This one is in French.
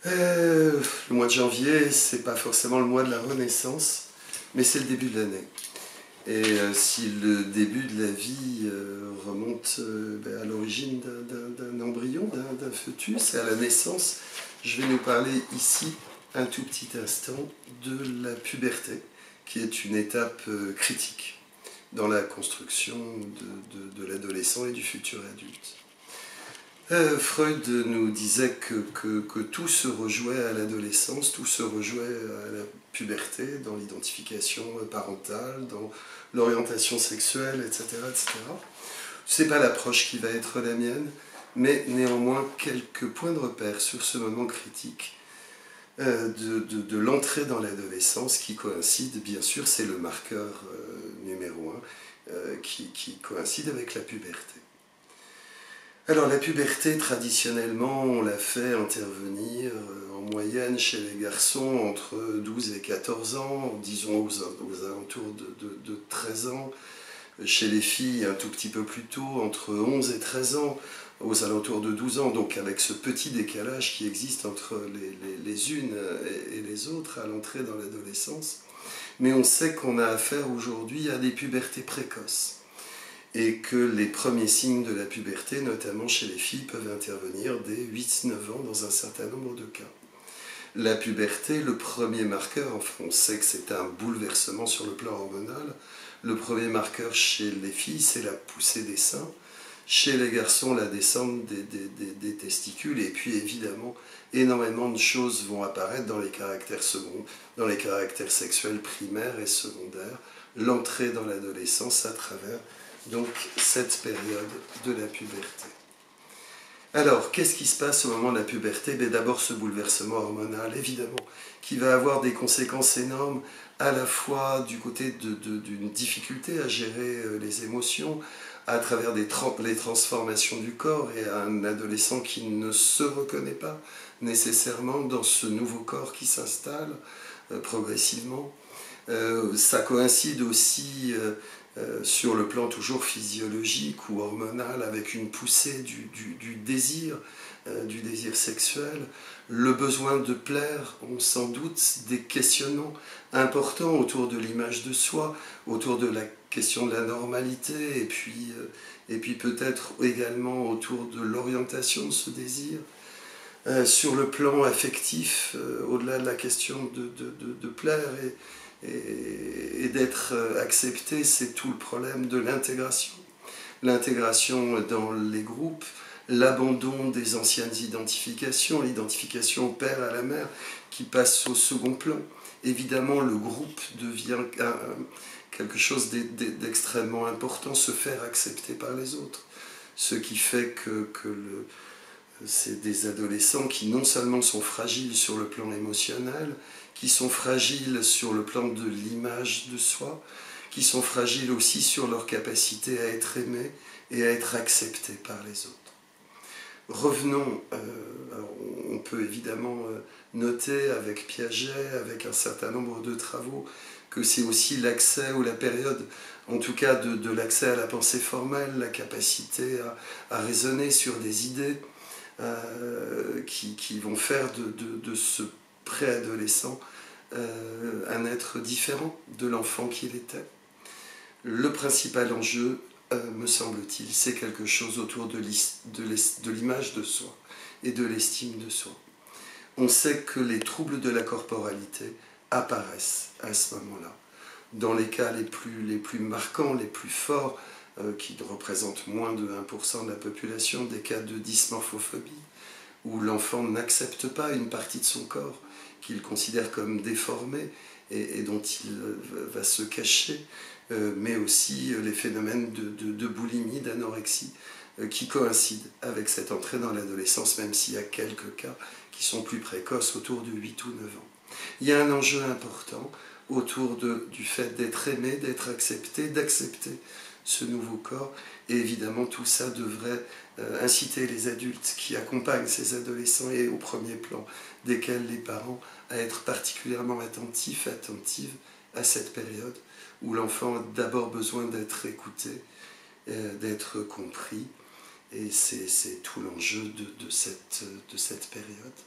Le mois de janvier, c'est pas forcément le mois de la Renaissance, mais c'est le début de l'année. Et si le début de la vie remonte à l'origine d'un embryon, d'un fœtus, et à la naissance, je vais nous parler ici, un tout petit instant, de la puberté, qui est une étape critique dans la construction de l'adolescent et du futur adulte. Freud nous disait que tout se rejouait à l'adolescence, tout se rejouait à la puberté, dans l'identification parentale, dans l'orientation sexuelle, etc. etc. C'est pas l'approche qui va être la mienne, mais néanmoins quelques points de repère sur ce moment critique de l'entrée dans l'adolescence qui coïncide, bien sûr, c'est le marqueur numéro 1, qui coïncide avec la puberté. Alors la puberté, traditionnellement, on l'a fait intervenir en moyenne chez les garçons entre 12 et 14 ans, disons aux alentours de 13 ans. Chez les filles, un tout petit peu plus tôt, entre 11 et 13 ans, aux alentours de 12 ans, donc avec ce petit décalage qui existe entre les unes et les autres à l'entrée dans l'adolescence. Mais on sait qu'on a affaire aujourd'hui à des pubertés précoces. Et que les premiers signes de la puberté, notamment chez les filles, peuvent intervenir dès 8-9 ans dans un certain nombre de cas. La puberté, le premier marqueur, on sait que c'est un bouleversement sur le plan hormonal, le premier marqueur chez les filles, c'est la poussée des seins, chez les garçons, la descente des testicules, et puis évidemment, énormément de choses vont apparaître dans les caractères dans les caractères sexuels primaires et secondaires, l'entrée dans l'adolescence à travers donc cette période de la puberté. Alors, qu'est-ce qui se passe au moment de la puberté? D'abord ce bouleversement hormonal, évidemment, qui va avoir des conséquences énormes, à la fois du côté d'une difficulté à gérer les émotions, à travers les transformations du corps, et un adolescent qui ne se reconnaît pas nécessairement dans ce nouveau corps qui s'installe progressivement. Ça coïncide aussi sur le plan toujours physiologique ou hormonal avec une poussée du désir sexuel, le besoin de plaire, ont sans doute des questionnements importants autour de l'image de soi, autour de la question de la normalité, et puis peut-être également autour de l'orientation de ce désir. Sur le plan affectif, au-delà de la question de plaire et d'être accepté, c'est tout le problème de l'intégration. L'intégration dans les groupes, l'abandon des anciennes identifications, l'identification au père, à la mère, qui passe au second plan. Évidemment, le groupe devient quelque chose d'extrêmement important, se faire accepter par les autres. Ce qui fait que c'est des adolescents qui non seulement sont fragiles sur le plan émotionnel, qui sont fragiles sur le plan de l'image de soi, qui sont fragiles aussi sur leur capacité à être aimés et à être acceptés par les autres. Revenons, alors on peut évidemment noter avec Piaget, avec un certain nombre de travaux, que c'est aussi l'accès ou la période, en tout cas de l'accès à la pensée formelle, la capacité à raisonner sur des idées qui vont faire de ce préadolescent un être différent de l'enfant qu'il était. Le principal enjeu, me semble-t-il, c'est quelque chose autour de l'image de soi et de l'estime de soi. On sait que les troubles de la corporalité apparaissent à ce moment-là. Dans les cas les plus marquants, les plus forts, qui représentent moins de 1% de la population, des cas de dysmorphophobie, où l'enfant n'accepte pas une partie de son corps qu'il considère comme déformée et dont il va se cacher, mais aussi les phénomènes de boulimie, d'anorexie, qui coïncident avec cette entrée dans l'adolescence, même s'il y a quelques cas qui sont plus précoces, autour de 8 ou 9 ans. Il y a un enjeu important autour du fait d'être aimé, d'être accepté, d'accepter ce nouveau corps, et évidemment tout ça devrait inciter les adultes qui accompagnent ces adolescents, et au premier plan desquels les parents, à être particulièrement attentives à cette période où l'enfant a d'abord besoin d'être écouté, d'être compris, et c'est tout l'enjeu de cette période.